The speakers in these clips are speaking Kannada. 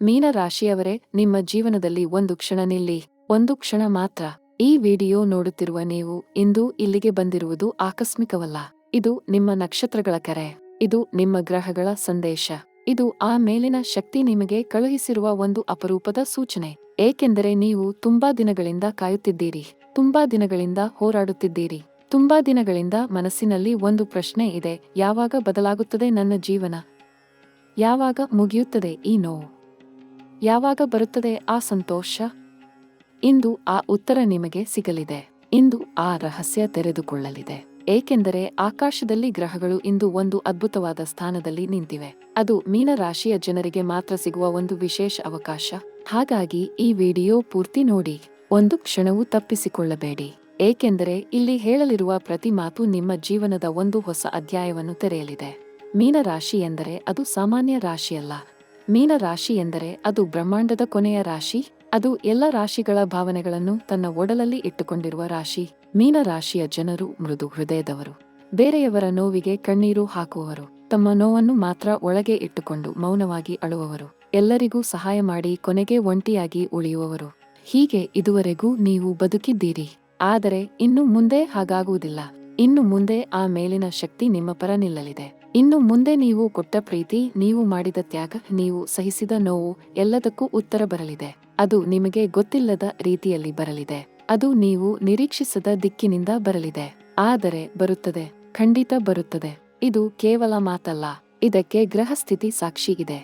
ಮೀನ ರಾಶಿಯವರೇ, ನಿಮ್ಮ ಜೀವನದಲ್ಲಿ ಒಂದು ಕ್ಷಣ ನಿಲ್ಲಿ, ಒಂದು ಕ್ಷಣ ಮಾತ್ರ. ಈ ವಿಡಿಯೋ ನೋಡುತ್ತಿರುವ ನೀವು ಇಂದು ಇಲ್ಲಿಗೆ ಬಂದಿರುವುದು ಆಕಸ್ಮಿಕವಲ್ಲ. ಇದು ನಿಮ್ಮ ನಕ್ಷತ್ರಗಳ ಕರೆ, ಇದು ನಿಮ್ಮ ಗ್ರಹಗಳ ಸಂದೇಶ, ಇದು ಆ ಮೇಲಿನ ಶಕ್ತಿ ನಿಮಗೆ ಕಳುಹಿಸಿರುವ ಒಂದು ಅಪರೂಪದ ಸೂಚನೆ. ಏಕೆಂದರೆ ನೀವು ತುಂಬಾ ದಿನಗಳಿಂದ ಕಾಯುತ್ತಿದ್ದೀರಿ, ತುಂಬಾ ದಿನಗಳಿಂದ ಹೋರಾಡುತ್ತಿದ್ದೀರಿ, ತುಂಬಾ ದಿನಗಳಿಂದ ಮನಸ್ಸಿನಲ್ಲಿ ಒಂದು ಪ್ರಶ್ನೆ ಇದೆ: ಯಾವಾಗ ಬದಲಾಗುತ್ತದೆ ನನ್ನ ಜೀವನ? ಯಾವಾಗ ಮುಗಿಯುತ್ತದೆ ಈ ನೋವು? ಯಾವಾಗ ಬರುತ್ತದೆ ಆ ಸಂತೋಷ? ಇಂದು ಆ ಉತ್ತರ ನಿಮಗೆ ಸಿಗಲಿದೆ. ಇಂದು ಆ ರಹಸ್ಯ ತೆರೆದುಕೊಳ್ಳಲಿದೆ. ಏಕೆಂದರೆ ಆಕಾಶದಲ್ಲಿ ಗ್ರಹಗಳು ಇಂದು ಒಂದು ಅದ್ಭುತವಾದ ಸ್ಥಾನದಲ್ಲಿ ನಿಂತಿವೆ. ಅದು ಮೀನ ರಾಶಿಯ ಜನರಿಗೆ ಮಾತ್ರ ಸಿಗುವ ಒಂದು ವಿಶೇಷ ಅವಕಾಶ. ಹಾಗಾಗಿ ಈ ವಿಡಿಯೋ ಪೂರ್ತಿ ನೋಡಿ, ಒಂದು ಕ್ಷಣವೂ ತಪ್ಪಿಸಿಕೊಳ್ಳಬೇಡಿ. ಏಕೆಂದರೆ ಇಲ್ಲಿ ಹೇಳಲಿರುವ ಪ್ರತಿ ಮಾತು ನಿಮ್ಮ ಜೀವನದ ಒಂದು ಹೊಸ ಅಧ್ಯಾಯವನ್ನು ತೆರೆಯಲಿದೆ. ಮೀನ ರಾಶಿ ಎಂದರೆ ಅದು ಸಾಮಾನ್ಯ ರಾಶಿಯಲ್ಲ. ಮೀನ ರಾಶಿ ಎಂದರೆ ಅದು ಬ್ರಹ್ಮಾಂಡದ ಕೊನೆಯ ರಾಶಿ. ಅದು ಎಲ್ಲ ರಾಶಿಗಳ ಭಾವನೆಗಳನ್ನು ತನ್ನ ಒಡಲಲ್ಲಿ ಇಟ್ಟುಕೊಂಡಿರುವ ರಾಶಿ. ಮೀನ ರಾಶಿಯ ಜನರು ಮೃದು ಹೃದಯದವರು, ಬೇರೆಯವರ ನೋವಿಗೆ ಕಣ್ಣೀರು ಹಾಕುವವರು, ತಮ್ಮ ನೋವನ್ನು ಮಾತ್ರ ಒಳಗೆ ಇಟ್ಟುಕೊಂಡು ಮೌನವಾಗಿ ಅಳುವವರು, ಎಲ್ಲರಿಗೂ ಸಹಾಯ ಮಾಡಿ ಕೊನೆಗೆ ಒಂಟಿಯಾಗಿ ಉಳಿಯುವವರು. ಹೀಗೆ ಇದುವರೆಗೂ ನೀವು ಬದುಕಿದ್ದೀರಿ. ಆದರೆ ಇನ್ನು ಮುಂದೆ ಹಾಗಾಗುವುದಿಲ್ಲ. ಇನ್ನು ಮುಂದೆ ಆ ಮೇಲಿನ ಶಕ್ತಿ ನಿಮ್ಮ ಪರ ನಿಲ್ಲಲಿದೆ. ಇನ್ನು ಮುಂದೆ ನೀವು ಕೊಟ್ಟ ಪ್ರೀತಿ, ನೀವು ಮಾಡಿದ ತ್ಯಾಗ, ನೀವು ಸಹಿಸಿದ ನೋವು, ಎಲ್ಲದಕ್ಕೂ ಉತ್ತರ ಬರಲಿದೆ. ಅದು ನಿಮಗೆ ಗೊತ್ತಿಲ್ಲದ ರೀತಿಯಲ್ಲಿ ಬರಲಿದೆ. ಅದು ನೀವು ನಿರೀಕ್ಷಿಸದ ದಿಕ್ಕಿನಿಂದ ಬರಲಿದೆ. ಆದರೆ ಬರುತ್ತದೆ, ಖಂಡಿತ ಬರುತ್ತದೆ. ಇದು ಕೇವಲ ಮಾತಲ್ಲ, ಇದಕ್ಕೆ ಗ್ರಹ ಸ್ಥಿತಿ ಸಾಕ್ಷಿ ಇದೆ.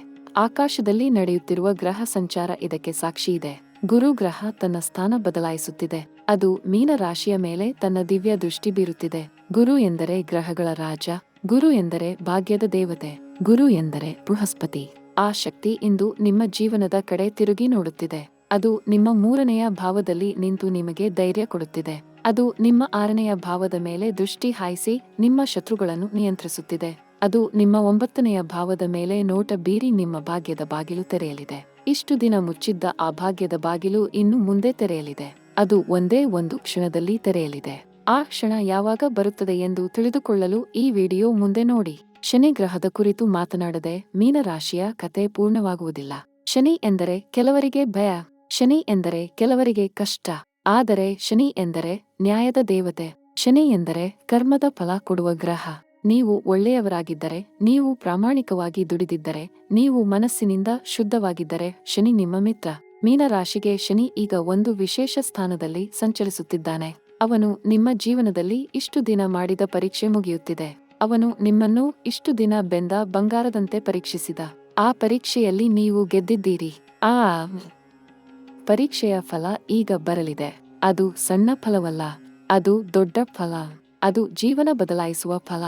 ಆಕಾಶದಲ್ಲಿ ನಡೆಯುತ್ತಿರುವ ಗ್ರಹ ಸಂಚಾರ ಇದಕ್ಕೆ ಸಾಕ್ಷಿ ಇದೆ. ಗುರು ಗ್ರಹ ತನ್ನ ಸ್ಥಾನ ಬದಲಾಯಿಸುತ್ತಿದೆ. ಅದು ಮೀನ ರಾಶಿಯ ಮೇಲೆ ತನ್ನ ದಿವ್ಯ ದೃಷ್ಟಿ ಬೀರುತ್ತಿದೆ. ಗುರು ಎಂದರೆ ಗ್ರಹಗಳ ರಾಜ, ಗುರು ಎಂದರೆ ಭಾಗ್ಯದ ದೇವತೆ, ಗುರು ಎಂದರೆ ಬೃಹಸ್ಪತಿ. ಆ ಶಕ್ತಿ ಇಂದು ನಿಮ್ಮ ಜೀವನದ ಕಡೆ ತಿರುಗಿ ನೋಡುತ್ತಿದೆ. ಅದು ನಿಮ್ಮ 3ನೆಯ ಭಾವದಲ್ಲಿ ನಿಂತು ನಿಮಗೆ ಧೈರ್ಯ ಕೊಡುತ್ತಿದೆ. ಅದು ನಿಮ್ಮ 6ನೆಯ ಭಾವದ ಮೇಲೆ ದೃಷ್ಟಿ ಹಾಯಿಸಿ ನಿಮ್ಮ ಶತ್ರುಗಳನ್ನು ನಿಯಂತ್ರಿಸುತ್ತಿದೆ. ಅದು ನಿಮ್ಮ 9ನೆಯ ಭಾವದ ಮೇಲೆ ನೋಟ ಬೀರಿ ನಿಮ್ಮ ಭಾಗ್ಯದ ಬಾಗಿಲು ತೆರೆಯಲಿದೆ. ಇಷ್ಟು ದಿನ ಮುಚ್ಚಿದ್ದ ಆ ಭಾಗ್ಯದ ಬಾಗಿಲು ಇನ್ನು ಮುಂದೆ ತೆರೆಯಲಿದೆ. ಅದು ಒಂದೇ ಒಂದು ಕ್ಷಣದಲ್ಲಿ ತೆರೆಯಲಿದೆ. ಆ ಕ್ಷಣ ಯಾವಾಗ ಬರುತ್ತದೆ ಎಂದು ತಿಳಿದುಕೊಳ್ಳಲು ಈ ವಿಡಿಯೋ ಮುಂದೆ ನೋಡಿ. ಶನಿ ಗ್ರಹದ ಕುರಿತು ಮಾತನಾಡದೆ ಮೀನ ರಾಶಿಯ ಕತೆ ಪೂರ್ಣವಾಗುವುದಿಲ್ಲ. ಶನಿ ಎಂದರೆ ಕೆಲವರಿಗೆ ಭಯ, ಶನಿ ಎಂದರೆ ಕೆಲವರಿಗೆ ಕಷ್ಟ. ಆದರೆ ಶನಿ ಎಂದರೆ ನ್ಯಾಯದ ದೇವತೆ. ಶನಿ ಎಂದರೆ ಕರ್ಮದ ಫಲ ಕೊಡುವ ಗ್ರಹ. ನೀವು ಒಳ್ಳೆಯವರಾಗಿದ್ದರೆ, ನೀವು ಪ್ರಾಮಾಣಿಕವಾಗಿ ದುಡಿದಿದ್ದರೆ, ನೀವು ಮನಸ್ಸಿನಿಂದ ಶುದ್ಧವಾಗಿದ್ದರೆ ಶನಿ ನಿಮ್ಮ ಮಿತ್ರ. ಮೀನ ರಾಶಿಗೆ ಶನಿ ಈಗ ಒಂದು ವಿಶೇಷ ಸ್ಥಾನದಲ್ಲಿ ಸಂಚರಿಸುತ್ತಿದ್ದಾನೆ. ಅವನು ನಿಮ್ಮ ಜೀವನದಲ್ಲಿ ಇಷ್ಟು ದಿನ ಮಾಡಿದ ಪರೀಕ್ಷೆ ಮುಗಿಯುತ್ತಿದೆ. ಅವನು ನಿಮ್ಮನ್ನು ಇಷ್ಟು ದಿನ ಬೆಂದ ಬಂಗಾರದಂತೆ ಪರೀಕ್ಷಿಸಿದ. ಆ ಪರೀಕ್ಷೆಯಲ್ಲಿ ನೀವು ಗೆದ್ದಿದ್ದೀರಿ. ಆ ಪರೀಕ್ಷೆಯ ಫಲ ಈಗ ಬರಲಿದೆ. ಅದು ಸಣ್ಣ ಫಲವಲ್ಲ, ಅದು ದೊಡ್ಡ ಫಲ. ಅದು ಜೀವನ ಬದಲಾಯಿಸುವ ಫಲ.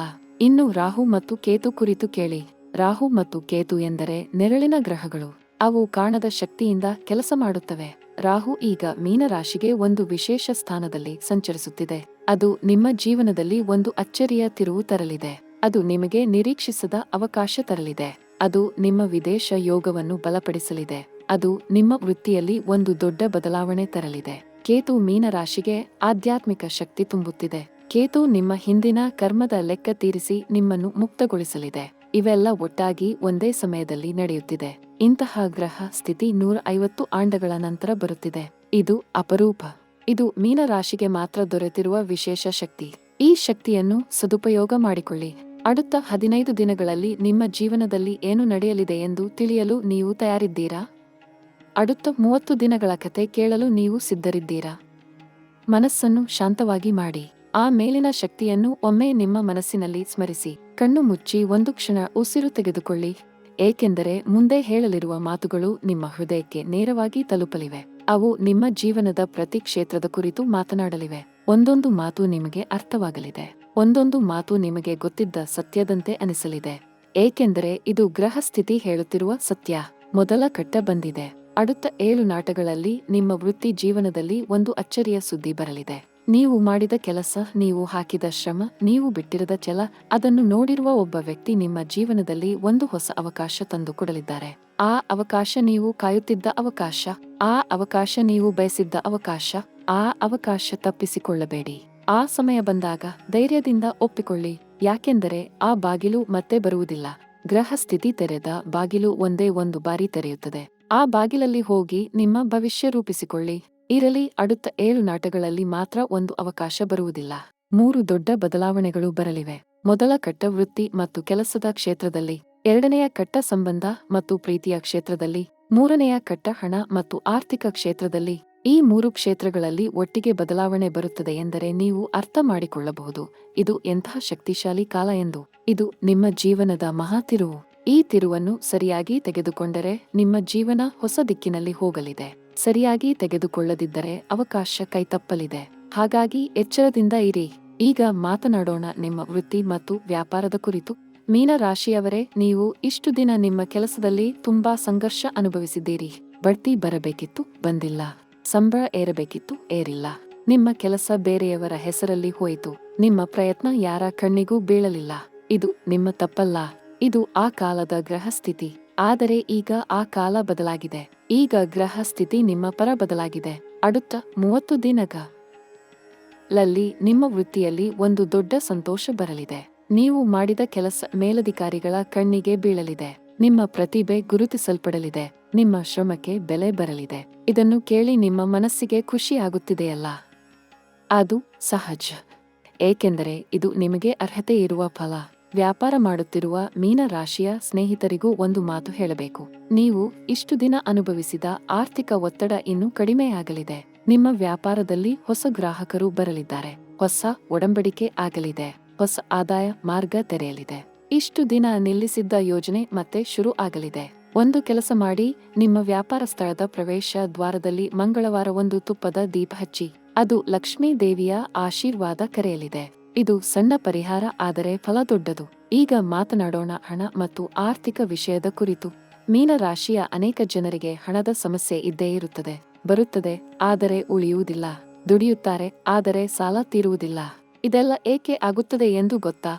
ಇನ್ನು ರಾಹು ಮತ್ತು ಕೇತು ಕುರಿತು ಕೇಳಿ. ರಾಹು ಮತ್ತು ಕೇತು ಎಂದರೆ ನೆರಳಿನ ಗ್ರಹಗಳು. ಅವು ಕಾಣದ ಶಕ್ತಿಯಿಂದ ಕೆಲಸ ಮಾಡುತ್ತವೆ. ರಾಹು ಈಗ ಮೀನ ರಾಶಿಗೆ ಒಂದು ವಿಶೇಷ ಸ್ಥಾನದಲ್ಲಿ ಸಂಚರಿಸುತ್ತಿದೆ. ಅದು ನಿಮ್ಮ ಜೀವನದಲ್ಲಿ ಒಂದು ಅಚ್ಚರಿಯ ತಿರುವು ತರಲಿದೆ. ಅದು ನಿಮಗೆ ನಿರೀಕ್ಷಿಸದ ಅವಕಾಶ ತರಲಿದೆ. ಅದು ನಿಮ್ಮ ವಿದೇಶ ಯೋಗವನ್ನು ಬಲಪಡಿಸಲಿದೆ. ಅದು ನಿಮ್ಮ ವೃತ್ತಿಯಲ್ಲಿ ಒಂದು ದೊಡ್ಡ ಬದಲಾವಣೆ ತರಲಿದೆ. ಕೇತು ಮೀನ ರಾಶಿಗೆ ಆಧ್ಯಾತ್ಮಿಕ ಶಕ್ತಿ ತುಂಬುತ್ತಿದೆ. ಕೇತು ನಿಮ್ಮ ಹಿಂದಿನ ಕರ್ಮದ ಲೆಕ್ಕ ತೀರಿಸಿ ನಿಮ್ಮನ್ನು ಮುಕ್ತಗೊಳಿಸಲಿದೆ. ಇವೆಲ್ಲ ಒಟ್ಟಾಗಿ ಒಂದೇ ಸಮಯದಲ್ಲಿ ನಡೆಯುತ್ತಿದೆ. ಇಂತಹ ಗ್ರಹ ಸ್ಥಿತಿ 150 ಆಂಡಗಳ ನಂತರ ಬರುತ್ತಿದೆ. ಇದು ಅಪರೂಪ. ಇದು ಮೀನ ರಾಶಿಗೆ ಮಾತ್ರ ದೊರೆತಿರುವ ವಿಶೇಷ ಶಕ್ತಿ. ಈ ಶಕ್ತಿಯನ್ನು ಸದುಪಯೋಗ ಮಾಡಿಕೊಳ್ಳಿ. அடுத்த 15 ದಿನಗಳಲ್ಲಿ ನಿಮ್ಮ ಜೀವನದಲ್ಲಿ ಏನು ನಡೆಯಲಿದೆ ಎಂದು ತಿಳಿಯಲು ನೀವು ತಯಾರಿದ್ದೀರಾ? அடுத்த 30 ದಿನಗಳ ಕತೆ ಕೇಳಲು ನೀವು ಸಿದ್ಧರಿದ್ದೀರಾ? ಮನಸ್ಸನ್ನು ಶಾಂತವಾಗಿ ಮಾಡಿ. ಆ ಮೇಲಿನ ಶಕ್ತಿಯನ್ನು ಒಮ್ಮೆ ನಿಮ್ಮ ಮನಸ್ಸಿನಲ್ಲಿ ಸ್ಮರಿಸಿ. ಕಣ್ಣು ಮುಚ್ಚಿ ಒಂದು ಕ್ಷಣ ಉಸಿರು ತೆಗೆದುಕೊಳ್ಳಿ. ಏಕೆಂದರೆ ಮುಂದೆ ಹೇಳಲಿರುವ ಮಾತುಗಳು ನಿಮ್ಮ ಹೃದಯಕ್ಕೆ ನೇರವಾಗಿ ತಲುಪಲಿವೆ. ಅವು ನಿಮ್ಮ ಜೀವನದ ಪ್ರತಿ ಕ್ಷೇತ್ರದ ಕುರಿತು ಮಾತನಾಡಲಿವೆ. ಒಂದೊಂದು ಮಾತು ನಿಮಗೆ ಅರ್ಥವಾಗಲಿದೆ. ಒಂದೊಂದು ಮಾತು ನಿಮಗೆ ಗೊತ್ತಿದ್ದ ಸತ್ಯದಂತೆ ಅನಿಸಲಿದೆ. ಏಕೆಂದರೆ ಇದು ಗ್ರಹ ಸ್ಥಿತಿ ಹೇಳುತ್ತಿರುವ ಸತ್ಯ. ಮೊದಲ ಘಟ್ಟ ಬಂದಿದೆ. அடுத்த 7 ನಾಟಗಳಲ್ಲಿ ನಿಮ್ಮ ವೃತ್ತಿ ಜೀವನದಲ್ಲಿ ಒಂದು ಅಚ್ಚರಿಯ ಸುದ್ದಿ ಬರಲಿದೆ. ನೀವು ಮಾಡಿದ ಕೆಲಸ, ನೀವು ಹಾಕಿದ ಶ್ರಮ, ನೀವು ಬಿಟ್ಟಿರದ ಛಲ, ಅದನ್ನು ನೋಡಿರುವ ಒಬ್ಬ ವ್ಯಕ್ತಿ ನಿಮ್ಮ ಜೀವನದಲ್ಲಿ ಒಂದು ಹೊಸ ಅವಕಾಶ ತಂದು ಕೊಡಲಿದ್ದಾರೆ. ಆ ಅವಕಾಶ ನೀವು ಕಾಯುತ್ತಿದ್ದ ಅವಕಾಶ, ಆ ಅವಕಾಶ ನೀವು ಬಯಸಿದ್ದ ಅವಕಾಶ. ಆ ಅವಕಾಶ ತಪ್ಪಿಸಿಕೊಳ್ಳಬೇಡಿ. ಆ ಸಮಯ ಬಂದಾಗ ಧೈರ್ಯದಿಂದ ಒಪ್ಪಿಕೊಳ್ಳಿ. ಯಾಕೆಂದರೆ ಆ ಬಾಗಿಲು ಮತ್ತೆ ಬರುವುದಿಲ್ಲ. ಗ್ರಹ ಸ್ಥಿತಿ ತೆರೆದ ಬಾಗಿಲು ಒಂದೇ ಒಂದು ಬಾರಿ ತೆರೆಯುತ್ತದೆ. ಆ ಬಾಗಿಲಲ್ಲಿ ಹೋಗಿ ನಿಮ್ಮ ಭವಿಷ್ಯ ರೂಪಿಸಿಕೊಳ್ಳಿ. ಇರಲಿ, அடுத்த 7 ನಾಟಗಳಲ್ಲಿ ಮಾತ್ರ ಒಂದು ಅವಕಾಶ ಬರುವುದಿಲ್ಲ. 3 ದೊಡ್ಡ ಬದಲಾವಣೆಗಳು ಬರಲಿವೆ. ಮೊದಲ ಕಟ್ಟ ವೃತ್ತಿ ಮತ್ತು ಕೆಲಸದ ಕ್ಷೇತ್ರದಲ್ಲಿ, ಎರಡನೆಯ ಕಟ್ಟ ಸಂಬಂಧ ಮತ್ತು ಪ್ರೀತಿಯ ಕ್ಷೇತ್ರದಲ್ಲಿ, ಮೂರನೆಯ ಕಟ್ಟ ಹಣ ಮತ್ತು ಆರ್ಥಿಕ ಕ್ಷೇತ್ರದಲ್ಲಿ. ಈ 3 ಕ್ಷೇತ್ರಗಳಲ್ಲಿ ಒಟ್ಟಿಗೆ ಬದಲಾವಣೆ ಬರುತ್ತದೆ ಎಂದರೆ ನೀವು ಅರ್ಥ ಮಾಡಿಕೊಳ್ಳಬಹುದು ಇದು ಎಂತಹ ಶಕ್ತಿಶಾಲಿ ಕಾಲ ಎಂದು. ಇದು ನಿಮ್ಮ ಜೀವನದ ಮಹಾ ತಿರುವು. ಈ ತಿರುವನ್ನು ಸರಿಯಾಗಿ ತೆಗೆದುಕೊಂಡರೆ ನಿಮ್ಮ ಜೀವನ ಹೊಸ ದಿಕ್ಕಿನಲ್ಲಿ ಹೋಗಲಿದೆ. ಸರಿಯಾಗಿ ತೆಗೆದುಕೊಳ್ಳದಿದ್ದರೆ ಅವಕಾಶ ಕೈತಪ್ಪಲಿದೆ. ಹಾಗಾಗಿ ಎಚ್ಚರದಿಂದ ಇರಿ. ಈಗ ಮಾತನಾಡೋಣ ನಿಮ್ಮ ವೃತ್ತಿ ಮತ್ತು ವ್ಯಾಪಾರದ ಕುರಿತು. ಮೀನ ರಾಶಿಯವರೇ, ನೀವು ಇಷ್ಟು ದಿನ ನಿಮ್ಮ ಕೆಲಸದಲ್ಲಿ ತುಂಬಾ ಸಂಘರ್ಷ ಅನುಭವಿಸಿದ್ದೀರಿ. ಬಡ್ತಿ ಬರಬೇಕಿತ್ತು, ಬಂದಿಲ್ಲ. ಸಂಬಳ ಏರಬೇಕಿತ್ತು, ಏರಿಲ್ಲ. ನಿಮ್ಮ ಕೆಲಸ ಬೇರೆಯವರ ಹೆಸರಲ್ಲಿ ಹೋಯಿತು. ನಿಮ್ಮ ಪ್ರಯತ್ನ ಯಾರ ಕಣ್ಣಿಗೂ ಬೀಳಲಿಲ್ಲ. ಇದು ನಿಮ್ಮ ತಪ್ಪಲ್ಲ. ಇದು ಆ ಕಾಲದ ಗ್ರಹ ಸ್ಥಿತಿ. ಆದರೆ ಈಗ ಆ ಕಾಲ ಬದಲಾಗಿದೆ. ಈಗ ಗ್ರಹ ಸ್ಥಿತಿ ನಿಮ್ಮ ಪರ ಬದಲಾಗಿದೆ. அடுத்த 30 ದಿನಗಳಲ್ಲಿ ನಿಮ್ಮ ವೃತ್ತಿಯಲ್ಲಿ ಒಂದು ದೊಡ್ಡ ಸಂತೋಷ ಬರಲಿದೆ. ನೀವು ಮಾಡಿದ ಕೆಲಸ ಮೇಲಧಿಕಾರಿಗಳ ಕಣ್ಣಿಗೆ ಬೀಳಲಿದೆ. ನಿಮ್ಮ ಪ್ರತಿಭೆ ಗುರುತಿಸಲ್ಪಡಲಿದೆ. ನಿಮ್ಮ ಶ್ರಮಕ್ಕೆ ಬೆಲೆ ಬರಲಿದೆ. ಇದನ್ನು ಕೇಳಿ ನಿಮ್ಮ ಮನಸ್ಸಿಗೆ ಖುಷಿ ಆಗುತ್ತಿದೆಯಲ್ಲ? ಅದು ಸಹಜ. ಏಕೆಂದರೆ ಇದು ನಿಮಗೆ ಅರ್ಹತೆ ಇರುವ ಫಲ. ವ್ಯಾಪಾರ ಮಾಡುತ್ತಿರುವ ಮೀನ ರಾಶಿಯ ಸ್ನೇಹಿತರಿಗೂ ಒಂದು ಮಾತು ಹೇಳಬೇಕು. ನೀವು ಇಷ್ಟು ದಿನ ಅನುಭವಿಸಿದ ಆರ್ಥಿಕ ಒತ್ತಡ ಇನ್ನೂ ಕಡಿಮೆಯಾಗಲಿದೆ. ನಿಮ್ಮ ವ್ಯಾಪಾರದಲ್ಲಿ ಹೊಸ ಗ್ರಾಹಕರು ಬರಲಿದ್ದಾರೆ. ಹೊಸ ಒಡಂಬಡಿಕೆ ಆಗಲಿದೆ. ಹೊಸ ಆದಾಯ ಮಾರ್ಗ ತೆರೆಯಲಿದೆ. ಇಷ್ಟು ದಿನ ನಿಲ್ಲಿಸಿದ್ದ ಯೋಜನೆ ಮತ್ತೆ ಶುರು ಆಗಲಿದೆ. ಒಂದು ಕೆಲಸ ಮಾಡಿ, ನಿಮ್ಮ ವ್ಯಾಪಾರ ಸ್ಥಳದ ಪ್ರವೇಶ ದ್ವಾರದಲ್ಲಿ ಮಂಗಳವಾರ ಒಂದು ತುಪ್ಪದ ದೀಪ ಹಚ್ಚಿ. ಅದು ಲಕ್ಷ್ಮೀ ದೇವಿಯ ಆಶೀರ್ವಾದ ಕರೆಯಲಿದೆ. ಇದು ಸಣ್ಣ ಪರಿಹಾರ, ಆದರೆ ಫಲ ದೊಡ್ಡದು. ಈಗ ಮಾತನಾಡೋಣ ಹಣ ಮತ್ತು ಆರ್ಥಿಕ ವಿಷಯದ ಕುರಿತು. ಮೀನ ರಾಶಿಯ ಅನೇಕ ಜನರಿಗೆ ಹಣದ ಸಮಸ್ಯೆ ಇದ್ದೇ ಇರುತ್ತದೆ. ಬರುತ್ತದೆ, ಆದರೆ ಉಳಿಯುವುದಿಲ್ಲ. ದುಡಿಯುತ್ತಾರೆ, ಆದರೆ ಸಾಲ ತೀರುವುದಿಲ್ಲ. ಇದೆಲ್ಲ ಏಕೆ ಆಗುತ್ತದೆ ಎಂದು ಗೊತ್ತಾ?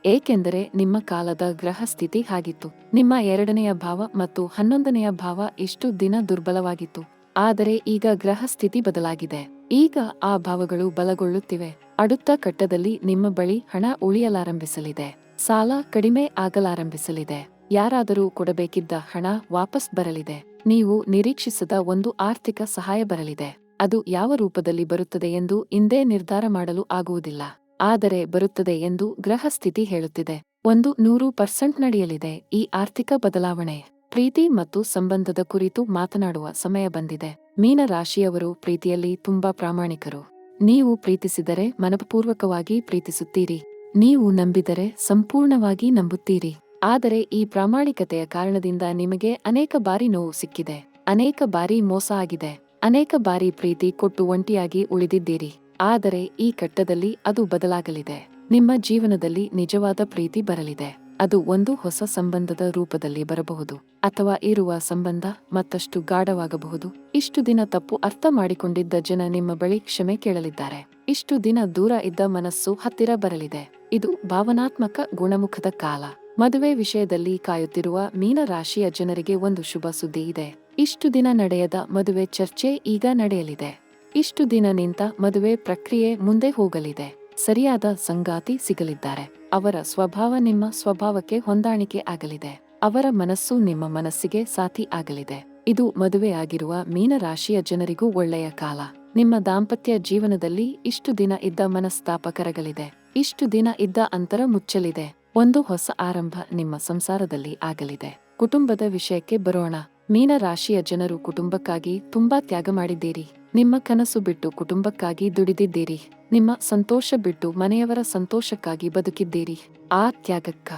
ಏಕೆಂದರೆ ನಿಮ್ಮ ಕಾಲದ ಗ್ರಹ ಸ್ಥಿತಿ ಹಾಗಿತ್ತು. ನಿಮ್ಮ 2ನೆಯ ಭಾವ ಮತ್ತು 11ನೆಯ ಭಾವ ಇಷ್ಟು ದಿನ ದುರ್ಬಲವಾಗಿತ್ತು. ಆದರೆ ಈಗ ಗ್ರಹ ಸ್ಥಿತಿ ಬದಲಾಗಿದೆ. ಈಗ ಆ ಭಾವಗಳು ಬಲಗೊಳ್ಳುತ್ತಿವೆ. அடுத்த ಕಟ್ಟದಲ್ಲಿ ನಿಮ್ಮ ಬಳಿ ಹಣ ಉಳಿಯಲಾರಂಭಿಸಲಿದೆ. ಸಾಲ ಕಡಿಮೆ ಆಗಲಾರಂಭಿಸಲಿದೆ. ಯಾರಾದರೂ ಕೊಡಬೇಕಿದ್ದ ಹಣ ವಾಪಸ್ ಬರಲಿದೆ. ನೀವು ನಿರೀಕ್ಷಿಸದ ಒಂದು ಆರ್ಥಿಕ ಸಹಾಯ ಬರಲಿದೆ. ಅದು ಯಾವ ರೂಪದಲ್ಲಿ ಬರುತ್ತದೆ ಎಂದು ಇಂದೇ ನಿರ್ಧಾರ ಮಾಡಲು ಆಗುವುದಿಲ್ಲ. ಆದರೆ ಬರುತ್ತದೆ ಎಂದು ಗ್ರಹ ಸ್ಥಿತಿ ಹೇಳುತ್ತಿದೆ. 100% ನಡೆಯಲಿದೆ ಈ ಆರ್ಥಿಕ ಬದಲಾವಣೆ. ಪ್ರೀತಿ ಮತ್ತು ಸಂಬಂಧದ ಕುರಿತು ಮಾತನಾಡುವ ಸಮಯ ಬಂದಿದೆ. ಮೀನ ರಾಶಿಯವರು ಪ್ರೀತಿಯಲ್ಲಿ ತುಂಬಾ ಪ್ರಾಮಾಣಿಕರು. ನೀವು ಪ್ರೀತಿಸಿದರೆ ಮನಪೂರ್ವಕವಾಗಿ ಪ್ರೀತಿಸುತ್ತೀರಿ. ನೀವು ನಂಬಿದರೆ ಸಂಪೂರ್ಣವಾಗಿ ನಂಬುತ್ತೀರಿ. ಆದರೆ ಈ ಪ್ರಾಮಾಣಿಕತೆಯ ಕಾರಣದಿಂದ ನಿಮಗೆ ಅನೇಕ ಬಾರಿ ನೋವು ಸಿಕ್ಕಿದೆ. ಅನೇಕ ಬಾರಿ ಮೋಸ ಆಗಿದೆ. ಅನೇಕ ಬಾರಿ ಪ್ರೀತಿ ಕೊಟ್ಟು ಒಂಟಿಯಾಗಿ ಉಳಿದಿದ್ದೀರಿ. ಆದರೆ ಈ ಕಟ್ಟದಲ್ಲಿ ಅದು ಬದಲಾಗಲಿದೆ. ನಿಮ್ಮ ಜೀವನದಲ್ಲಿ ನಿಜವಾದ ಪ್ರೀತಿ ಬರಲಿದೆ. ಅದು ಒಂದು ಹೊಸ ಸಂಬಂಧದ ರೂಪದಲ್ಲಿ ಬರಬಹುದು, ಅಥವಾ ಇರುವ ಸಂಬಂಧ ಮತ್ತಷ್ಟು ಗಾಢವಾಗಬಹುದು. ಇಷ್ಟು ದಿನ ತಪ್ಪು ಅರ್ಥ ಮಾಡಿಕೊಂಡಿದ್ದ ಜನ ನಿಮ್ಮ ಬಳಿ ಕ್ಷಮೆ ಕೇಳಲಿದ್ದಾರೆ. ಇಷ್ಟು ದಿನ ದೂರ ಇದ್ದ ಮನಸ್ಸು ಹತ್ತಿರ ಬರಲಿದೆ. ಇದು ಭಾವನಾತ್ಮಕ ಗುಣಮುಖದ ಕಾಲ. ಮದುವೆ ವಿಷಯದಲ್ಲಿ ಕಾಯುತ್ತಿರುವ ಮೀನ ರಾಶಿಯ ಜನರಿಗೆ ಒಂದು ಶುಭ ಸುದ್ದಿ ಇದೆ. ಇಷ್ಟು ದಿನ ನಡೆಯದ ಮದುವೆ ಚರ್ಚೆ ಈಗ ನಡೆಯಲಿದೆ. ಇಷ್ಟು ದಿನ ನಿಂತ ಮದುವೆ ಪ್ರಕ್ರಿಯೆ ಮುಂದೆ ಹೋಗಲಿದೆ. ಸರಿಯಾದ ಸಂಗಾತಿ ಸಿಗಲಿದ್ದಾರೆ. ಅವರ ಸ್ವಭಾವ ನಿಮ್ಮ ಸ್ವಭಾವಕ್ಕೆ ಹೊಂದಾಣಿಕೆ ಆಗಲಿದೆ. ಅವರ ಮನಸ್ಸು ನಿಮ್ಮ ಮನಸ್ಸಿಗೆ ಸಾಥಿ ಆಗಲಿದೆ. ಇದು ಮದುವೆಯಾಗಿರುವ ಮೀನ ರಾಶಿಯ ಜನರಿಗೂ ಒಳ್ಳೆಯ ಕಾಲ. ನಿಮ್ಮ ದಾಂಪತ್ಯ ಜೀವನದಲ್ಲಿ ಇಷ್ಟು ದಿನ ಇದ್ದ ಮನಸ್ತಾಪ ಕರಗಲಿದೆ. ಇಷ್ಟು ದಿನ ಇದ್ದ ಅಂತರ ಮುಚ್ಚಲಿದೆ. ಒಂದು ಹೊಸ ಆರಂಭ ನಿಮ್ಮ ಸಂಸಾರದಲ್ಲಿ ಆಗಲಿದೆ. ಕುಟುಂಬದ ವಿಷಯಕ್ಕೆ ಬರೋಣ. ಮೀನ ರಾಶಿಯ ಜನರು ಕುಟುಂಬಕ್ಕಾಗಿ ತುಂಬಾ ತ್ಯಾಗ ಮಾಡಿದ್ದೀರಿ. ನಿಮ್ಮ ಕನಸು ಬಿಟ್ಟು ಕುಟುಂಬಕ್ಕಾಗಿ ದುಡಿದಿದ್ದೀರಿ. ನಿಮ್ಮ ಸಂತೋಷ ಬಿಟ್ಟು ಮನೆಯವರ ಸಂತೋಷಕ್ಕಾಗಿ ಬದುಕಿದ್ದೀರಿ. ಆ ತ್ಯಾಗಕ್ಕ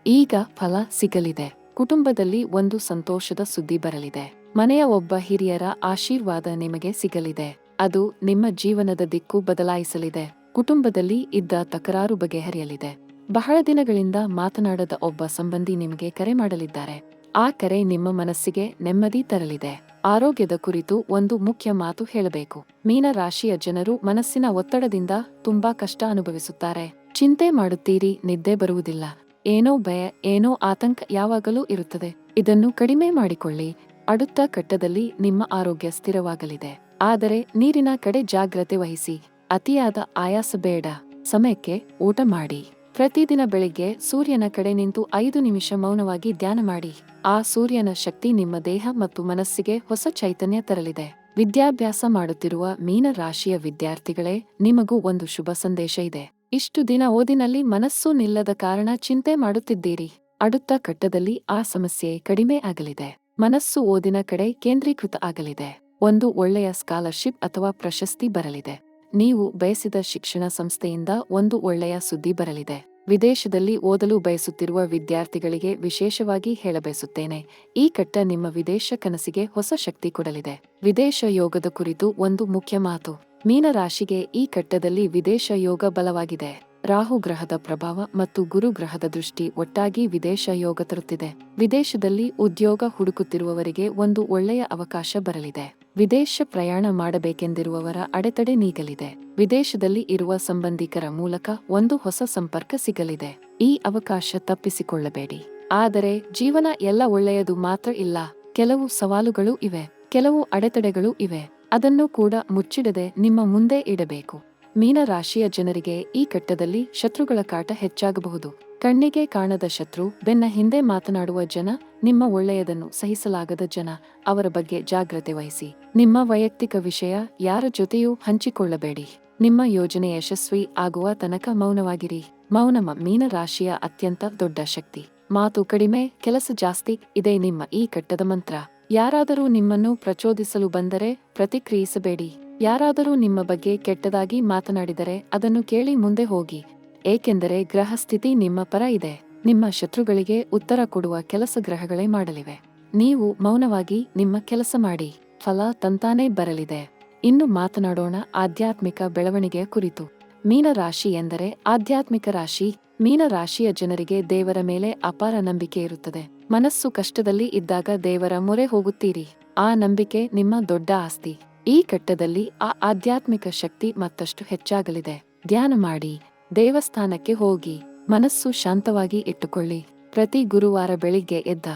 ಈಗ ಫಲ ಸಿಗಲಿದೆ. ಕುಟುಂಬದಲ್ಲಿ ಒಂದು ಸಂತೋಷದ ಸುದ್ದಿ ಬರಲಿದೆ. ಮನೆಯ ಒಬ್ಬ ಹಿರಿಯರ ಆಶೀರ್ವಾದ ನಿಮಗೆ ಸಿಗಲಿದೆ. ಅದು ನಿಮ್ಮ ಜೀವನದ ದಿಕ್ಕು ಬದಲಾಯಿಸಲಿದೆ. ಕುಟುಂಬದಲ್ಲಿ ಇದ್ದ ತಕರಾರು ಬಗೆಹರಿಯಲಿದೆ. ಬಹಳ ದಿನಗಳಿಂದ ಮಾತನಾಡದ ಒಬ್ಬ ಸಂಬಂಧಿ ನಿಮಗೆ ಕರೆ ಮಾಡಲಿದ್ದಾರೆ. ಆ ಕರೆ ನಿಮ್ಮ ಮನಸ್ಸಿಗೆ ನೆಮ್ಮದಿ ತರಲಿದೆ. ಆರೋಗ್ಯದ ಕುರಿತು ಒಂದು ಮುಖ್ಯ ಮಾತು ಹೇಳಬೇಕು. ಮೀನ ರಾಶಿಯ ಜನರು ಮನಸ್ಸಿನ ಒತ್ತಡದಿಂದ ತುಂಬಾ ಕಷ್ಟ ಅನುಭವಿಸುತ್ತಾರೆ. ಚಿಂತೆ ಮಾಡುತ್ತೀರಿ, ನಿದ್ದೆ ಬರುವುದಿಲ್ಲ. ಏನೋ ಭಯ, ಏನೋ ಆತಂಕ ಯಾವಾಗಲೂ ಇರುತ್ತದೆ. ಇದನ್ನು ಕಡಿಮೆ ಮಾಡಿಕೊಳ್ಳಿ. அடுத்த ಕಟ್ಟದಲ್ಲಿ ನಿಮ್ಮ ಆರೋಗ್ಯ ಸ್ಥಿರವಾಗಲಿದೆ. ಆದರೆ ನೀರಿನ ಕಡೆ ಜಾಗ್ರತೆ ವಹಿಸಿ. ಅತಿಯಾದ ಆಯಾಸ ಬೇಡ. ಸಮಯಕ್ಕೆ ಊಟ ಮಾಡಿ. ಪ್ರತಿದಿನ ಬೆಳಿಗ್ಗೆ ಸೂರ್ಯನ ಕಡೆ ನಿಂತು 5 ನಿಮಿಷ ಮೌನವಾಗಿ ಧ್ಯಾನ ಮಾಡಿ. ಆ ಸೂರ್ಯನ ಶಕ್ತಿ ನಿಮ್ಮ ದೇಹ ಮತ್ತು ಮನಸ್ಸಿಗೆ ಹೊಸ ಚೈತನ್ಯ ತರಲಿದೆ. ವಿದ್ಯಾಭ್ಯಾಸ ಮಾಡುತ್ತಿರುವ ಮೀನ ರಾಶಿಯ ವಿದ್ಯಾರ್ಥಿಗಳೇ, ನಿಮಗೂ ಒಂದು ಶುಭ ಸಂದೇಶ ಇದೆ. ಇಷ್ಟು ದಿನ ಓದಿನಲ್ಲಿ ಮನಸ್ಸು ನಿಲ್ಲದ ಕಾರಣ ಚಿಂತೆ ಮಾಡುತ್ತಿದ್ದೀರಿ. അടുത്ത ಘಟ್ಟದಲ್ಲಿ ಆ ಸಮಸ್ಯೆ ಕಡಿಮೆ ಆಗಲಿದೆ. ಮನಸ್ಸು ಓದಿನ ಕಡೆ ಕೇಂದ್ರೀಕೃತ ಆಗಲಿದೆ. ಒಂದು ಒಳ್ಳೆಯ ಸ್ಕಾಲರ್ಶಿಪ್ ಅಥವಾ ಪ್ರಶಸ್ತಿ ಬರಲಿದೆ. ನೀವು ಬಯಸಿದ ಶಿಕ್ಷಣ ಸಂಸ್ಥೆಯಿಂದ ಒಂದು ಒಳ್ಳೆಯ ಸುದ್ದಿ ಬರಲಿದೆ. ವಿದೇಶದಲ್ಲಿ ಓದಲು ಬಯಸುತ್ತಿರುವ ವಿದ್ಯಾರ್ಥಿಗಳಿಗೆ ವಿಶೇಷವಾಗಿ ಹೇಳಬಯಸುತ್ತೇನೆ, ಈ ಘಟ್ಟ ನಿಮ್ಮ ವಿದೇಶ ಕನಸಿಗೆ ಹೊಸ ಶಕ್ತಿ ಕೊಡಲಿದೆ. ವಿದೇಶ ಯೋಗದ ಕುರಿತು ಒಂದು ಮುಖ್ಯ ಮಾತು. ಮೀನ ರಾಶಿಗೆ ಈ ಘಟ್ಟದಲ್ಲಿ ವಿದೇಶ ಯೋಗ ಬಲವಾಗಿದೆ. ರಾಹು ಗ್ರಹದ ಪ್ರಭಾವ ಮತ್ತು ಗುರು ಗ್ರಹದ ದೃಷ್ಟಿ ಒಟ್ಟಾಗಿ ವಿದೇಶ ಯೋಗ ತರುತ್ತಿದೆ. ವಿದೇಶದಲ್ಲಿ ಉದ್ಯೋಗ ಹುಡುಕುತ್ತಿರುವವರಿಗೆ ಒಂದು ಒಳ್ಳೆಯ ಅವಕಾಶ ಬರಲಿದೆ. ವಿದೇಶ ಪ್ರಯಾಣ ಮಾಡಬೇಕೆಂದಿರುವವರ ಅಡೆತಡೆ ನೀಗಲಿದೆ. ವಿದೇಶದಲ್ಲಿ ಇರುವ ಸಂಬಂಧಿಕರ ಮೂಲಕ ಒಂದು ಹೊಸ ಸಂಪರ್ಕ ಸಿಗಲಿದೆ. ಈ ಅವಕಾಶ ತಪ್ಪಿಸಿಕೊಳ್ಳಬೇಡಿ. ಆದರೆ ಜೀವನ ಎಲ್ಲ ಒಳ್ಳೆಯದು ಮಾತ್ರ ಇಲ್ಲ. ಕೆಲವು ಸವಾಲುಗಳು ಇವೆ, ಕೆಲವು ಅಡೆತಡೆಗಳು ಇವೆ. ಅದನ್ನು ಕೂಡ ಮುಚ್ಚಿಡದೆ ನಿಮ್ಮ ಮುಂದೆ ಇಡಬೇಕು. ಮೀನ ರಾಶಿಯ ಜನರಿಗೆ ಈ ಘಟ್ಟದಲ್ಲಿ ಶತ್ರುಗಳ ಕಾಟ ಹೆಚ್ಚಾಗಬಹುದು. ಕಣ್ಣಿಗೆ ಕಾಣದ ಶತ್ರು, ಬೆನ್ನ ಹಿಂದೆ ಮಾತನಾಡುವ ಜನ, ನಿಮ್ಮ ಒಳ್ಳೆಯದನ್ನು ಸಹಿಸಲಾಗದ ಜನ, ಅವರ ಬಗ್ಗೆ ಜಾಗ್ರತೆ ವಹಿಸಿ. ನಿಮ್ಮ ವೈಯಕ್ತಿಕ ವಿಷಯ ಯಾರ ಜೊತೆಯೂ ಹಂಚಿಕೊಳ್ಳಬೇಡಿ. ನಿಮ್ಮ ಯೋಜನೆ ಯಶಸ್ವಿ ಆಗುವ ತನಕ ಮೌನವಾಗಿರಿ. ಮೌನ ಮೀನ ರಾಶಿಯ ಅತ್ಯಂತ ದೊಡ್ಡ ಶಕ್ತಿ. ಮಾತು ಕಡಿಮೆ, ಕೆಲಸ ಜಾಸ್ತಿ ಇದೆ ನಿಮ್ಮ ಈ ಘಟ್ಟದ ಮಂತ್ರ. ಯಾರಾದರೂ ನಿಮ್ಮನ್ನು ಪ್ರಚೋದಿಸಲು ಬಂದರೆ ಪ್ರತಿಕ್ರಿಯಿಸಬೇಡಿ. ಯಾರಾದರೂ ನಿಮ್ಮ ಬಗ್ಗೆ ಕೆಟ್ಟದಾಗಿ ಮಾತನಾಡಿದರೆ ಅದನ್ನು ಕೇಳಿ ಮುಂದೆ ಹೋಗಿ. ಏಕೆಂದರೆ ಗ್ರಹ ಸ್ಥಿತಿ ನಿಮ್ಮ ಪರ ಇದೆ. ನಿಮ್ಮ ಶತ್ರುಗಳಿಗೆ ಉತ್ತರ ಕೊಡುವ ಕೆಲಸ ಗ್ರಹಗಳೇ ಮಾಡಲಿವೆ. ನೀವು ಮೌನವಾಗಿ ನಿಮ್ಮ ಕೆಲಸ ಮಾಡಿ, ಫಲ ತಂತಾನೇ ಬರಲಿದೆ. ಇನ್ನು ಮಾತನಾಡೋಣ ಆಧ್ಯಾತ್ಮಿಕ ಬೆಳವಣಿಗೆಯ ಕುರಿತು. ಮೀನ ರಾಶಿ ಎಂದರೆ ಆಧ್ಯಾತ್ಮಿಕ ರಾಶಿ. ಮೀನ ರಾಶಿಯ ಜನರಿಗೆ ದೇವರ ಮೇಲೆ ಅಪಾರ ನಂಬಿಕೆ ಇರುತ್ತದೆ. ಮನಸ್ಸು ಕಷ್ಟದಲ್ಲಿ ಇದ್ದಾಗ ದೇವರ ಮೊರೆ ಹೋಗುತ್ತೀರಿ. ಆ ನಂಬಿಕೆ ನಿಮ್ಮ ದೊಡ್ಡ ಆಸ್ತಿ. ಈ ಘಟ್ಟದಲ್ಲಿ ಆ ಆಧ್ಯಾತ್ಮಿಕ ಶಕ್ತಿ ಮತ್ತಷ್ಟು ಹೆಚ್ಚಾಗಲಿದೆ. ಧ್ಯಾನ ಮಾಡಿ, ದೇವಸ್ಥಾನಕ್ಕೆ ಹೋಗಿ, ಮನಸ್ಸು ಶಾಂತವಾಗಿ ಇಟ್ಟುಕೊಳ್ಳಿ. ಪ್ರತಿ ಗುರುವಾರ ಬೆಳಿಗ್ಗೆ ಎದ್ದ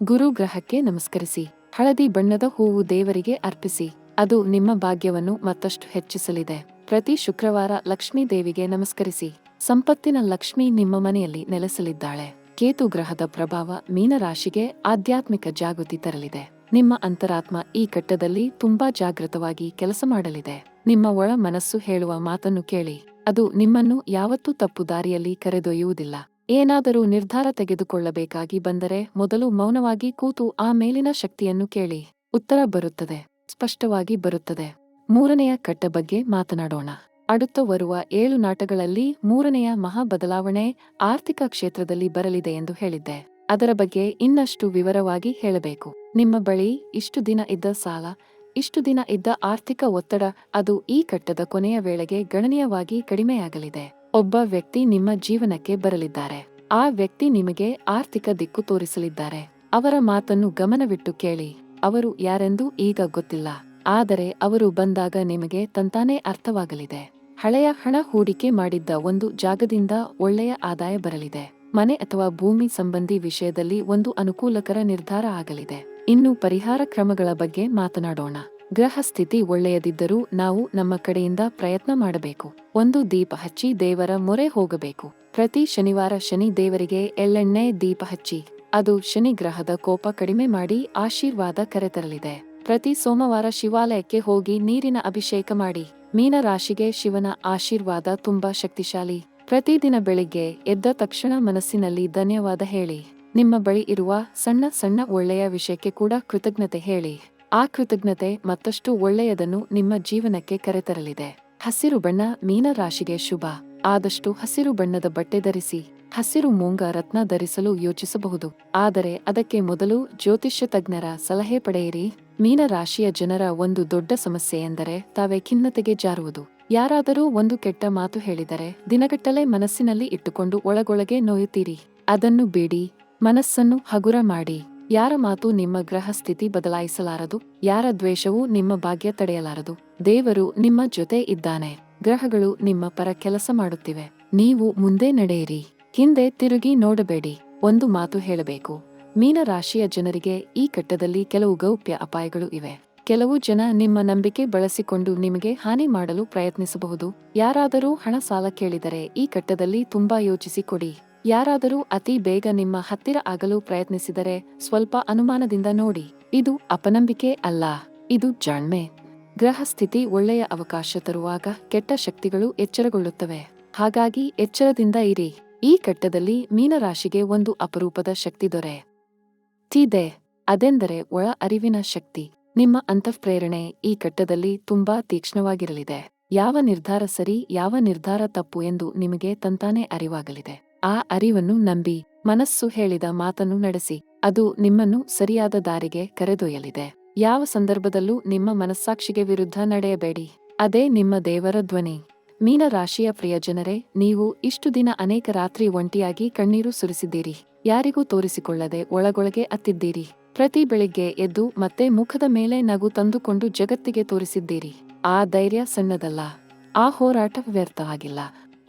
ಗುರು ಗ್ರಹಕ್ಕೆ ನಮಸ್ಕರಿಸಿ. ಹಳದಿ ಬಣ್ಣದ ಹೂವು ದೇವರಿಗೆ ಅರ್ಪಿಸಿ. ಅದು ನಿಮ್ಮ ಭಾಗ್ಯವನ್ನು ಮತ್ತಷ್ಟು ಹೆಚ್ಚಿಸಲಿದೆ. ಪ್ರತಿ ಶುಕ್ರವಾರ ಲಕ್ಷ್ಮೀ ದೇವಿಗೆ ನಮಸ್ಕರಿಸಿ. ಸಂಪತ್ತಿನ ಲಕ್ಷ್ಮಿ ನಿಮ್ಮ ಮನೆಯಲ್ಲಿ ನೆಲೆಸಲಿದ್ದಾಳೆ. ಕೇತು ಗ್ರಹದ ಪ್ರಭಾವ ಮೀನ ರಾಶಿಗೆ ಆಧ್ಯಾತ್ಮಿಕ ಜಾಗೃತಿ ತರಲಿದೆ. ನಿಮ್ಮ ಅಂತರಾತ್ಮ ಈ ಘಟ್ಟದಲ್ಲಿ ತುಂಬಾ ಜಾಗೃತವಾಗಿ ಕೆಲಸ ಮಾಡಲಿದೆ. ನಿಮ್ಮ ಒಳ ಮನಸ್ಸು ಹೇಳುವ ಮಾತನ್ನು ಕೇಳಿ. ಅದು ನಿಮ್ಮನ್ನು ಯಾವತ್ತೂ ತಪ್ಪು ದಾರಿಯಲ್ಲಿ ಕರೆದೊಯ್ಯುವುದಿಲ್ಲ. ಏನಾದರೂ ನಿರ್ಧಾರ ತೆಗೆದುಕೊಳ್ಳಬೇಕಾಗಿ ಬಂದರೆ ಮೊದಲು ಮೌನವಾಗಿ ಕೂತು ಆ ಮೇಲಿನ ಶಕ್ತಿಯನ್ನು ಕೇಳಿ. ಉತ್ತರ ಬರುತ್ತದೆ, ಸ್ಪಷ್ಟವಾಗಿ ಬರುತ್ತದೆ. ಮೂರನೆಯ ಘಟ್ಟ ಬಗ್ಗೆ ಮಾತನಾಡೋಣ. அடுத்த ಬರುವ 7 ನಾಟಗಳಲ್ಲಿ ಮೂರನೆಯ ಮಹಾ ಬದಲಾವಣೆ ಆರ್ಥಿಕ ಕ್ಷೇತ್ರದಲ್ಲಿ ಬರಲಿದೆ ಎಂದು ಹೇಳಿದ್ದೆ. ಅದರ ಬಗ್ಗೆ ಇನ್ನಷ್ಟು ವಿವರವಾಗಿ ಹೇಳಬೇಕು. ನಿಮ್ಮ ಬಳಿ ಇಷ್ಟು ದಿನ ಇದ್ದ ಸಾಲ, ಇಷ್ಟು ದಿನ ಇದ್ದ ಆರ್ಥಿಕ ಒತ್ತಡ, ಅದು ಈ ಘಟ್ಟದ ಕೊನೆಯ ವೇಳೆಗೆ ಗಣನೀಯವಾಗಿ ಕಡಿಮೆಯಾಗಲಿದೆ. ಒಬ್ಬ ವ್ಯಕ್ತಿ ನಿಮ್ಮ ಜೀವನಕ್ಕೆ ಬರಲಿದ್ದಾರೆ. ಆ ವ್ಯಕ್ತಿ ನಿಮಗೆ ಆರ್ಥಿಕ ದಿಕ್ಕು ತೋರಿಸಲಿದ್ದಾರೆ. ಅವರ ಮಾತನ್ನು ಗಮನವಿಟ್ಟು ಕೇಳಿ. ಅವರು ಯಾರೆಂದು ಈಗ ಗೊತ್ತಿಲ್ಲ, ಆದರೆ ಅವರು ಬಂದಾಗ ನಿಮಗೆ ತಂತಾನೇ ಅರ್ಥವಾಗಲಿದೆ. ಹಳೆಯ ಹಣ ಹೂಡಿಕೆ ಮಾಡಿದ್ದ ಒಂದು ಜಾಗದಿಂದ ಒಳ್ಳೆಯ ಆದಾಯ ಬರಲಿದೆ. ಮನೆ ಅಥವಾ ಭೂಮಿ ಸಂಬಂಧಿ ವಿಷಯದಲ್ಲಿ ಒಂದು ಅನುಕೂಲಕರ ನಿರ್ಧಾರ ಆಗಲಿದೆ. ಇನ್ನು ಪರಿಹಾರ ಕ್ರಮಗಳ ಬಗ್ಗೆ ಮಾತನಾಡೋಣ. ಗ್ರಹ ಸ್ಥಿತಿ ಒಳ್ಳೆಯದಿದ್ದರೂ ನಾವು ನಮ್ಮ ಕಡೆಯಿಂದ ಪ್ರಯತ್ನ ಮಾಡಬೇಕು. ಒಂದು ದೀಪ ಹಚ್ಚಿ ದೇವರ ಮೊರೆ ಹೋಗಬೇಕು. ಪ್ರತಿ ಶನಿವಾರ ಶನಿ ದೇವರಿಗೆ ಎಳ್ಳೆಣ್ಣೆ ದೀಪ ಹಚ್ಚಿ. ಅದು ಶನಿ ಗ್ರಹದ ಕೋಪ ಕಡಿಮೆ ಮಾಡಿ ಆಶೀರ್ವಾದ ಕರೆತರಲಿದೆ. ಪ್ರತಿ ಸೋಮವಾರ ಶಿವಾಲಯಕ್ಕೆ ಹೋಗಿ ನೀರಿನ ಅಭಿಷೇಕ ಮಾಡಿ. ಮೀನ ರಾಶಿಗೆ ಶಿವನ ಆಶೀರ್ವಾದ ತುಂಬಾ ಶಕ್ತಿಶಾಲಿ. ಪ್ರತಿದಿನ ಬೆಳಿಗ್ಗೆ ಎದ್ದ ತಕ್ಷಣ ಮನಸ್ಸಿನಲ್ಲಿ ಧನ್ಯವಾದ ಹೇಳಿ. ನಿಮ್ಮ ಬಳಿ ಇರುವ ಸಣ್ಣ ಸಣ್ಣ ಒಳ್ಳೆಯ ವಿಷಯಕ್ಕೆ ಕೂಡ ಕೃತಜ್ಞತೆ ಹೇಳಿ. ಆ ಕೃತಜ್ಞತೆ ಮತ್ತಷ್ಟು ಒಳ್ಳೆಯದನ್ನು ನಿಮ್ಮ ಜೀವನಕ್ಕೆ ಕರೆತರಲಿದೆ. ಹಸಿರು ಬಣ್ಣ ಮೀನ ರಾಶಿಗೆ ಶುಭ. ಆದಷ್ಟು ಹಸಿರು ಬಣ್ಣದ ಬಟ್ಟೆ ಧರಿಸಿ. ಹಸಿರು ಮೂಂಗ ರತ್ನ ಧರಿಸಲು ಯೋಚಿಸಬಹುದು, ಆದರೆ ಅದಕ್ಕೆ ಮೊದಲು ಜ್ಯೋತಿಷ್ಯ ತಜ್ಞರ ಸಲಹೆ ಪಡೆಯಿರಿ. ಮೀನ ರಾಶಿಯ ಜನರ ಒಂದು ದೊಡ್ಡ ಸಮಸ್ಯೆ ಎಂದರೆ ತಾವೇ ಖಿನ್ನತೆಗೆ ಜಾರುವುದು. ಯಾರಾದರೂ ಒಂದು ಕೆಟ್ಟ ಮಾತು ಹೇಳಿದರೆ ದಿನಗಟ್ಟಲೆ ಮನಸ್ಸಿನಲ್ಲಿ ಇಟ್ಟುಕೊಂಡು ಒಳಗೊಳಗೆ ನೋಯುತ್ತೀರಿ. ಅದನ್ನು ಬೇಡಿ, ಮನಸ್ಸನ್ನು ಹಗುರ ಮಾಡಿ. ಯಾರ ಮಾತು ನಿಮ್ಮ ಗ್ರಹ ಸ್ಥಿತಿ ಬದಲಾಯಿಸಲಾರದು, ಯಾರ ದ್ವೇಷವೂ ನಿಮ್ಮ ಭಾಗ್ಯ ತಡೆಯಲಾರದು. ದೇವರು ನಿಮ್ಮ ಜೊತೆ ಇದ್ದಾನೆ. ಗ್ರಹಗಳು ನಿಮ್ಮ ಪರ ಕೆಲಸ ಮಾಡುತ್ತಿವೆ. ನೀವು ಮುಂದೆ ನಡೆಯಿರಿ, ಹಿಂದೆ ತಿರುಗಿ ನೋಡಬೇಡಿ. ಒಂದು ಮಾತು ಹೇಳಬೇಕು, ಮೀನ ರಾಶಿಯ ಜನರಿಗೆ ಈ ಘಟ್ಟದಲ್ಲಿ ಕೆಲವು ಗೌಪ್ಯ ಅಪಾಯಗಳು ಇವೆ. ಕೆಲವು ಜನ ನಿಮ್ಮ ನಂಬಿಕೆ ಬಳಸಿಕೊಂಡು ನಿಮಗೆ ಹಾನಿ ಮಾಡಲು ಪ್ರಯತ್ನಿಸಬಹುದು. ಯಾರಾದರೂ ಹಣ ಸಾಲ ಕೇಳಿದರೆ ಈ ಘಟ್ಟದಲ್ಲಿ ತುಂಬಾ ಯೋಚಿಸಿ ಕೊಡಿ. ಯಾರಾದರೂ ಅತಿ ಬೇಗ ನಿಮ್ಮ ಹತ್ತಿರ ಆಗಲು ಪ್ರಯತ್ನಿಸಿದರೆ ಸ್ವಲ್ಪ ಅನುಮಾನದಿಂದ ನೋಡಿ. ಇದು ಅಪನಂಬಿಕೆ ಅಲ್ಲ, ಇದು ಜಾಣ್ಮೆ. ಗ್ರಹ ಸ್ಥಿತಿ ಒಳ್ಳೆಯ ಅವಕಾಶ ತರುವಾಗ ಕೆಟ್ಟ ಶಕ್ತಿಗಳು ಎಚ್ಚರಗೊಳ್ಳುತ್ತವೆ. ಹಾಗಾಗಿ ಎಚ್ಚರದಿಂದ ಇರಿ. ಈ ಘಟ್ಟದಲ್ಲಿ ಮೀನರಾಶಿಗೆ ಒಂದು ಅಪರೂಪದ ಶಕ್ತಿ ದೊರೆತಿದೆ. ಅದೆಂದರೆ ಒಳ ಅರಿವಿನ ಶಕ್ತಿ. ನಿಮ್ಮ ಅಂತಃಪ್ರೇರಣೆ ಈ ಘಟ್ಟದಲ್ಲಿ ತುಂಬಾ ತೀಕ್ಷ್ಣವಾಗಿರಲಿದೆ. ಯಾವ ನಿರ್ಧಾರ ಸರಿ, ಯಾವ ನಿರ್ಧಾರ ತಪ್ಪು ಎಂದು ನಿಮಗೆ ತಂತಾನೇ ಅರಿವಾಗಲಿದೆ. ಆ ಅರಿವನ್ನು ನಂಬಿ ಮನಸ್ಸು ಹೇಳಿದ ಮಾತನ್ನು ನಡೆಸಿ. ಅದು ನಿಮ್ಮನ್ನು ಸರಿಯಾದ ದಾರಿಗೆ ಕರೆದೊಯ್ಯಲಿದೆ. ಯಾವ ಸಂದರ್ಭದಲ್ಲೂ ನಿಮ್ಮ ಮನಸ್ಸಾಕ್ಷಿಗೆ ವಿರುದ್ಧ ನಡೆಯಬೇಡಿ. ಅದೇ ನಿಮ್ಮ ದೇವರ ಧ್ವನಿ. ಮೀನರಾಶಿಯ ಪ್ರಿಯ ಜನರೇ, ನೀವು ಇಷ್ಟು ದಿನ ಅನೇಕ ರಾತ್ರಿ ಒಂಟಿಯಾಗಿ ಕಣ್ಣೀರು ಸುರಿಸಿದ್ದೀರಿ. ಯಾರಿಗೂ ತೋರಿಸಿಕೊಳ್ಳದೆ ಒಳಗೊಳಗೆ ಅತ್ತಿದ್ದೀರಿ. ಪ್ರತಿ ಬೆಳಿಗ್ಗೆ ಎದ್ದು ಮತ್ತೆ ಮುಖದ ಮೇಲೆ ನಗು ತಂದುಕೊಂಡು ಜಗತ್ತಿಗೆ ತೋರಿಸಿದ್ದೀರಿ. ಆ ಧೈರ್ಯ ಸಣ್ಣದಲ್ಲ. ಆ ಹೋರಾಟ ವ್ಯರ್ಥ ಆಗಿಲ್ಲ.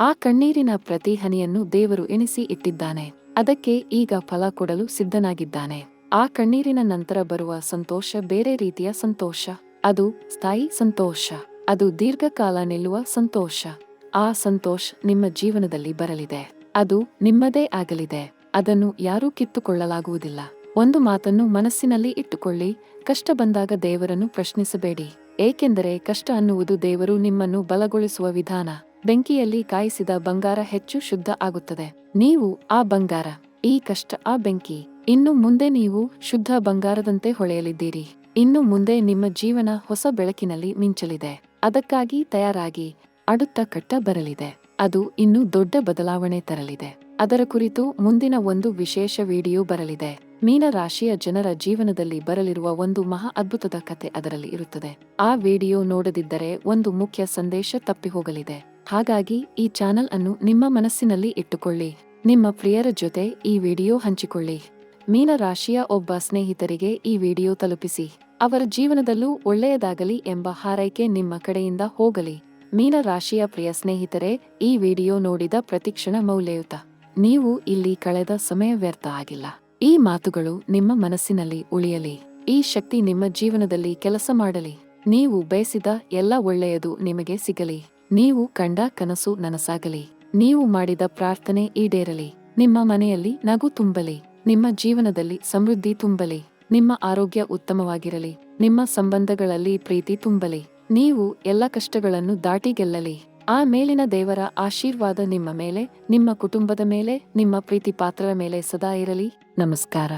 ಆ ಕಣ್ಣೀರಿನ ಪ್ರತಿ ಹನಿಯನ್ನು ದೇವರು ಎಣಿಸಿ ಇಟ್ಟಿದ್ದಾನೆ. ಅದಕ್ಕೆ ಈಗ ಫಲ ಕೊಡಲು ಸಿದ್ಧನಾಗಿದ್ದಾನೆ. ಆ ಕಣ್ಣೀರಿನ ನಂತರ ಬರುವ ಸಂತೋಷ ಬೇರೆ ರೀತಿಯ ಸಂತೋಷ. ಅದು ಸ್ಥಾಯಿ ಸಂತೋಷ. ಅದು ದೀರ್ಘಕಾಲ ನಿಲ್ಲುವ ಸಂತೋಷ. ಆ ಸಂತೋಷ ನಿಮ್ಮ ಜೀವನದಲ್ಲಿ ಬರಲಿದೆ. ಅದು ನಿಮ್ಮದೇ ಆಗಲಿದೆ. ಅದನ್ನು ಯಾರೂ ಕಿತ್ತುಕೊಳ್ಳಲಾಗುವುದಿಲ್ಲ. ಒಂದು ಮಾತನ್ನು ಮನಸ್ಸಿನಲ್ಲಿ ಇಟ್ಟುಕೊಳ್ಳಿ. ಕಷ್ಟ ಬಂದಾಗ ದೇವರನ್ನು ಪ್ರಶ್ನಿಸಬೇಡಿ. ಏಕೆಂದರೆ ಕಷ್ಟ ಅನ್ನುವುದು ದೇವರು ನಿಮ್ಮನ್ನು ಬಲಗೊಳಿಸುವ ವಿಧಾನ. ಬೆಂಕಿಯಲ್ಲಿ ಕಾಯಿಸಿದ ಬಂಗಾರ ಹೆಚ್ಚು ಶುದ್ಧ ಆಗುತ್ತದೆ. ನೀವು ಆ ಬಂಗಾರ, ಈ ಕಷ್ಟ ಆ ಬೆಂಕಿ. ಇನ್ನು ಮುಂದೆ ನೀವು ಶುದ್ಧ ಬಂಗಾರದಂತೆ ಹೊಳೆಯಲಿದ್ದೀರಿ. ಇನ್ನು ಮುಂದೆ ನಿಮ್ಮ ಜೀವನ ಹೊಸ ಬೆಳಕಿನಲ್ಲಿ ಮಿಂಚಲಿದೆ. ಅದಕ್ಕಾಗಿ ತಯಾರಾಗಿ. ಅಡುತ್ತ ಕಟ್ಟ ಬರಲಿದೆ. ಅದು ಇನ್ನೂ ದೊಡ್ಡ ಬದಲಾವಣೆ ತರಲಿದೆ. ಅದರ ಕುರಿತು ಮುಂದಿನ ಒಂದು ವಿಶೇಷ ವಿಡಿಯೋ ಬರಲಿದೆ. ಮೀನ ರಾಶಿಯ ಜನರ ಜೀವನದಲ್ಲಿ ಬರಲಿರುವ ಒಂದು ಮಹಾ ಅದ್ಭುತದ ಕತೆ ಅದರಲ್ಲಿ ಇರುತ್ತದೆ. ಆ ವಿಡಿಯೋ ನೋಡದಿದ್ದರೆ ಒಂದು ಮುಖ್ಯ ಸಂದೇಶ ತಪ್ಪಿ ಹೋಗಲಿದೆ. ಹಾಗಾಗಿ ಈ ಚಾನೆಲ್ ಅನ್ನು ನಿಮ್ಮ ಮನಸ್ಸಿನಲ್ಲಿ ಇಟ್ಟುಕೊಳ್ಳಿ. ನಿಮ್ಮ ಪ್ರಿಯರ ಜೊತೆ ಈ ವಿಡಿಯೋ ಹಂಚಿಕೊಳ್ಳಿ. ಮೀನ ರಾಶಿಯ ಒಬ್ಬ ಸ್ನೇಹಿತರಿಗೆ ಈ ವಿಡಿಯೋ ತಲುಪಿಸಿ. ಅವರ ಜೀವನದಲ್ಲೂ ಒಳ್ಳೆಯದಾಗಲಿ ಎಂಬ ಹಾರೈಕೆ ನಿಮ್ಮ ಕಡೆಯಿಂದ ಹೋಗಲಿ. ಮೀನ ರಾಶಿಯ ಪ್ರಿಯ ಸ್ನೇಹಿತರೆ, ಈ ವಿಡಿಯೋ ನೋಡಿದ ಪ್ರತಿಕ್ಷಣ ಮೌಲ್ಯಯುತ. ನೀವು ಇಲ್ಲಿ ಕಳೆದ ಸಮಯ ವ್ಯರ್ಥ ಆಗಿಲ್ಲ. ಈ ಮಾತುಗಳು ನಿಮ್ಮ ಮನಸ್ಸಿನಲ್ಲಿ ಉಳಿಯಲಿ. ಈ ಶಕ್ತಿ ನಿಮ್ಮ ಜೀವನದಲ್ಲಿ ಕೆಲಸ ಮಾಡಲಿ. ನೀವು ಬಯಸಿದ ಎಲ್ಲ ಒಳ್ಳೆಯದು ನಿಮಗೆ ಸಿಗಲಿ. ನೀವು ಕಂಡ ಕನಸು ನನಸಾಗಲಿ. ನೀವು ಮಾಡಿದ ಪ್ರಾರ್ಥನೆ ಈಡೇರಲಿ. ನಿಮ್ಮ ಮನೆಯಲ್ಲಿ ನಗು ತುಂಬಲಿ. ನಿಮ್ಮ ಜೀವನದಲ್ಲಿ ಸಮೃದ್ಧಿ ತುಂಬಲಿ. ನಿಮ್ಮ ಆರೋಗ್ಯ ಉತ್ತಮವಾಗಿರಲಿ. ನಿಮ್ಮ ಸಂಬಂಧಗಳಲ್ಲಿ ಪ್ರೀತಿ ತುಂಬಲಿ. ನೀವು ಎಲ್ಲ ಕಷ್ಟಗಳನ್ನು ದಾಟಿ ಗೆಲ್ಲಲಿ. ಆ ಮೇಲಿನ ದೇವರ ಆಶೀರ್ವಾದ ನಿಮ್ಮ ಮೇಲೆ, ನಿಮ್ಮ ಕುಟುಂಬದ ಮೇಲೆ, ನಿಮ್ಮ ಪ್ರೀತಿ ಪಾತ್ರರ ಮೇಲೆ ಸದಾ ಇರಲಿ. ನಮಸ್ಕಾರ.